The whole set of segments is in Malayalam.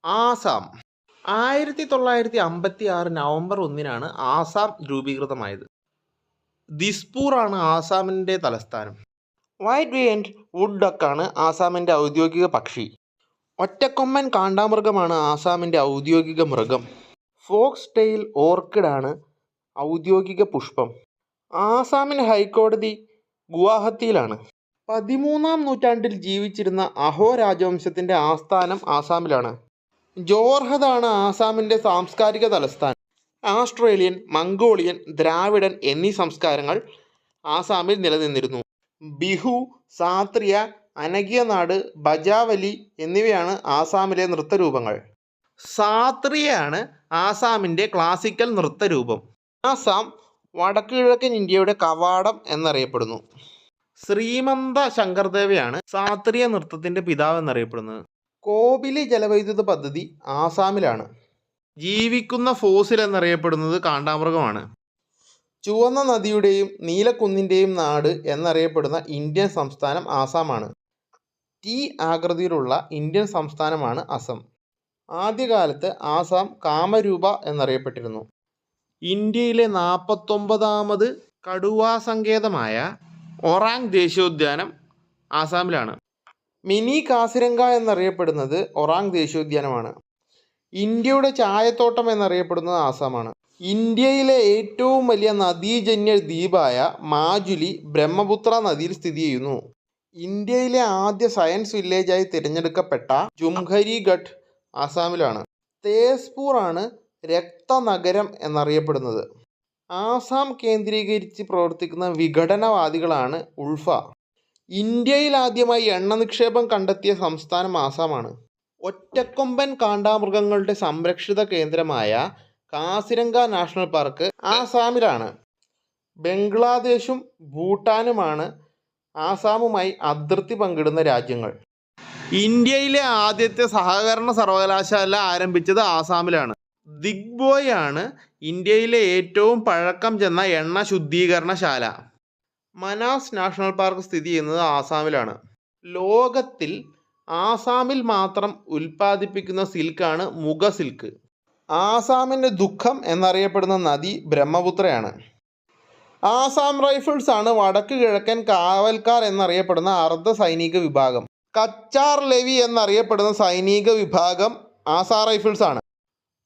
ആസാം 1956 നവംബർ 1-നാണ് ആസാം രൂപീകൃതമായത്. ദിസ്പൂർ ആണ് ആസാമിൻ്റെ തലസ്ഥാനം. വൈറ്റ് വെയിൻഡ് വുഡ് ഡക്കാണ് ആസാമിൻ്റെ ഔദ്യോഗിക പക്ഷി. ഒറ്റക്കൊമ്പൻ കാണ്ടാമൃഗമാണ് ആസാമിൻ്റെ ഔദ്യോഗിക മൃഗം. ഫോക്സ് ടെയിൽ ഓർക്കിഡാണ് ഔദ്യോഗിക പുഷ്പം. ആസാമിൻ്റെ ഹൈക്കോടതി ഗുവാഹത്തിയിലാണ്. 13-ാം നൂറ്റാണ്ടിൽ ജീവിച്ചിരുന്ന അഹോ രാജവംശത്തിൻ്റെ ആസ്ഥാനം ആസാമിലാണ്. ജോർഹതാണ് ആസാമിൻ്റെ സാംസ്കാരിക തലസ്ഥാനം. ആസ്ട്രേലിയൻ, മംഗോളിയൻ, ദ്രാവിഡൻ എന്നീ സംസ്കാരങ്ങൾ ആസാമിൽ നിലനിന്നിരുന്നു. ബിഹു, സാത്രിയ, അനകിയനാട്, ബജാവലി എന്നിവയാണ് ആസാമിലെ നൃത്തരൂപങ്ങൾ. സാത്രിയയാണ് ആസാമിൻ്റെ ക്ലാസിക്കൽ നൃത്തരൂപം. ആസാം വടക്കുകിഴക്കൻ ഇന്ത്യയുടെ കവാടം എന്നറിയപ്പെടുന്നു. ശ്രീമന്ത ശങ്കർദേവയാണ് സാത്രിയ നൃത്തത്തിൻ്റെ പിതാവ് എന്നറിയപ്പെടുന്നത്. കോബിലി ജലവൈദ്യുത പദ്ധതി ആസാമിലാണ്. ജീവിക്കുന്ന ഫോസിൽ എന്നറിയപ്പെടുന്നത് കാണ്ടാമൃഗമാണ്. ചുവന്ന നദിയുടെയും നീലക്കുന്നിൻ്റെയും നാട് എന്നറിയപ്പെടുന്ന ഇന്ത്യൻ സംസ്ഥാനം ആസാമാണ്. ടി ആകൃതിയിലുള്ള ഇന്ത്യൻ സംസ്ഥാനമാണ് അസം. ആദ്യകാലത്ത് ആസാം കാമരൂപ എന്നറിയപ്പെട്ടിരുന്നു. ഇന്ത്യയിലെ 49ാമത് കടുവാസങ്കേതമായ ഒറാങ് ദേശീയോദ്യാനം ആസാമിലാണ്. മിനി കാസിരംഗ എന്നറിയപ്പെടുന്നത് ഒറാങ് ദേശീയോദ്യാനമാണ്. ഇന്ത്യയുടെ ചായത്തോട്ടം എന്നറിയപ്പെടുന്നത് ആസാമാണ്. ഇന്ത്യയിലെ ഏറ്റവും വലിയ നദീജന്യ ദ്വീപായ മാജുലി ബ്രഹ്മപുത്ര നദിയിൽ സ്ഥിതി ചെയ്യുന്നു. ഇന്ത്യയിലെ ആദ്യ സയൻസ് വില്ലേജായി തിരഞ്ഞെടുക്കപ്പെട്ട ജുംഖരിഘട്ട് ആസാമിലാണ്. തേസ്പൂർ ആണ് രക്തനഗരം എന്നറിയപ്പെടുന്നത്. ആസാം കേന്ദ്രീകരിച്ച് പ്രവർത്തിക്കുന്ന വിഘടനവാദികളാണ് ഉൾഫ. ഇന്ത്യയിൽ ആദ്യമായി എണ്ണ നിക്ഷേപം കണ്ടെത്തിയ സംസ്ഥാനം ആസാമാണ്. ഒറ്റക്കൊമ്പൻ കാണ്ടാമൃഗങ്ങളുടെ സംരക്ഷിത കേന്ദ്രമായ കാസിരംഗ നാഷണൽ പാർക്ക് ആസാമിലാണ്. ബംഗ്ലാദേശും ഭൂട്ടാനുമാണ് ആസാമുമായി അതിർത്തി പങ്കിടുന്ന രാജ്യങ്ങൾ. ഇന്ത്യയിലെ ആദ്യത്തെ സഹകരണ സർവകലാശാല ആരംഭിച്ചത് ആസാമിലാണ്. ദിഗ്ബോയ് ആണ് ഇന്ത്യയിലെ ഏറ്റവും പഴക്കം ചെന്ന എണ്ണ ശുദ്ധീകരണശാല. മനാസ് നാഷണൽ പാർക്ക് സ്ഥിതി ചെയ്യുന്നത് ആസാമിലാണ്. ലോകത്തിൽ ആസാമിൽ മാത്രം ഉൽപ്പാദിപ്പിക്കുന്ന സിൽക്കാണ് മുഗ സിൽക്ക്. ആസാമിൻ്റെ ദുഃഖം എന്നറിയപ്പെടുന്ന നദി ബ്രഹ്മപുത്രയാണ്. ആസാം റൈഫിൾസ് ആണ് വടക്ക് കിഴക്കൻ കാവൽക്കാർ എന്നറിയപ്പെടുന്ന അർദ്ധ സൈനിക വിഭാഗം. കച്ചാർ ലെവി എന്നറിയപ്പെടുന്ന സൈനിക വിഭാഗം ആസാം റൈഫിൾസ് ആണ്.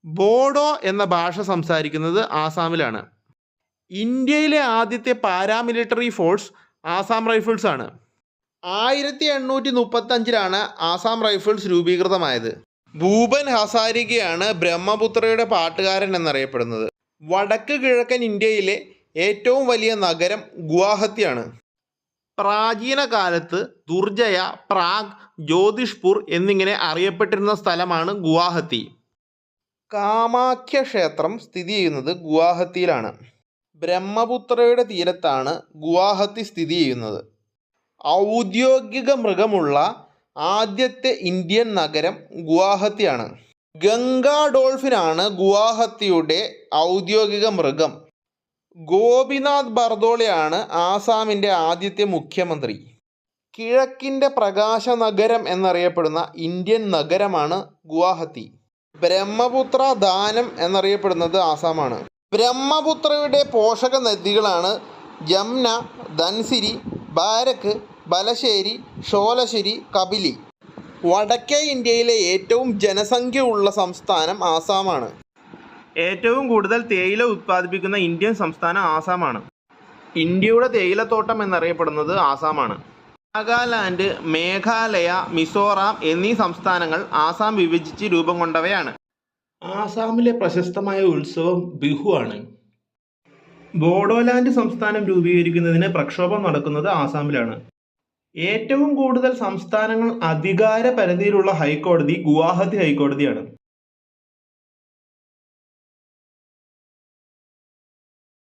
ബോഡോ എന്ന ഭാഷ സംസാരിക്കുന്നത് ആസാമിലാണ്. ഇന്ത്യയിലെ ആദ്യത്തെ പാരാമിലിറ്ററി ഫോഴ്സ് ആസാം റൈഫിൾസ് ആണ്. 1835-ലാണ് ആസാം റൈഫിൾസ് രൂപീകൃതമായത്. ഭൂപൻ ഹസാരികയാണ് ബ്രഹ്മപുത്രയുടെ പാട്ടുകാരൻ എന്നറിയപ്പെടുന്നത്. വടക്ക് കിഴക്കൻ ഇന്ത്യയിലെ ഏറ്റവും വലിയ നഗരം ഗുവാഹത്തിയാണ്. പ്രാചീന കാലത്ത് ദുർജയ, പ്രാഗ്, ജ്യോതിഷ്പൂർ എന്നിങ്ങനെ അറിയപ്പെട്ടിരുന്ന സ്ഥലമാണ് ഗുവാഹത്തി. കാമാഖ്യ ക്ഷേത്രം സ്ഥിതി ചെയ്യുന്നത് ഗുവാഹത്തിയിലാണ്. ബ്രഹ്മപുത്രയുടെ തീരത്താണ് ഗുവാഹത്തി സ്ഥിതി ചെയ്യുന്നത്. ഔദ്യോഗിക മൃഗമുള്ള ആദ്യത്തെ ഇന്ത്യൻ നഗരം ഗുവാഹത്തിയാണ്. ഗംഗാ ഡോൾഫിനാണ് ഗുവാഹത്തിയുടെ ഔദ്യോഗിക മൃഗം. ഗോപിനാഥ് ബർദോളിയാണ് ആസാമിൻ്റെ ആദ്യത്തെ മുഖ്യമന്ത്രി. കിഴക്കിൻ്റെ പ്രകാശ നഗരം എന്നറിയപ്പെടുന്ന ഇന്ത്യൻ നഗരമാണ് ഗുവാഹത്തി. ബ്രഹ്മപുത്ര ദാനം എന്നറിയപ്പെടുന്നത് ആസാമാണ്. ബ്രഹ്മപുത്രയുടെ പോഷക നദികളാണ് ജംന, ധൻസിരി, ബാരക്, ബലശ്ശേരി, ഷോലശ്ശേരി, കപിലി. വടക്കേ ഇന്ത്യയിലെ ഏറ്റവും ജനസംഖ്യ ഉള്ള സംസ്ഥാനം ആസാമാണ്. ഏറ്റവും കൂടുതൽ തേയില ഉത്പാദിപ്പിക്കുന്ന ഇന്ത്യൻ സംസ്ഥാനം ആസാമാണ്. ഇന്ത്യയുടെ തേയിലത്തോട്ടം എന്നറിയപ്പെടുന്നത് ആസാമാണ്. നാഗാലാൻഡ്, മേഘാലയ, മിസോറാം എന്നീ സംസ്ഥാനങ്ങൾ ആസാം വിഭജിച്ച് രൂപം കൊണ്ടവയാണ്. ആസാമിലെ പ്രശസ്തമായ ഉത്സവം ബിഹു ആണ്. ബോഡോലാൻഡ് സംസ്ഥാനം രൂപീകരിക്കുന്നതിന് പ്രക്ഷോഭം നടക്കുന്നത് ആസാമിലാണ്. ഏറ്റവും കൂടുതൽ സംസ്ഥാനങ്ങൾ അധികാര പരിധിയിലുള്ള ഹൈക്കോടതി ഗുവാഹത്തി ഹൈക്കോടതിയാണ്.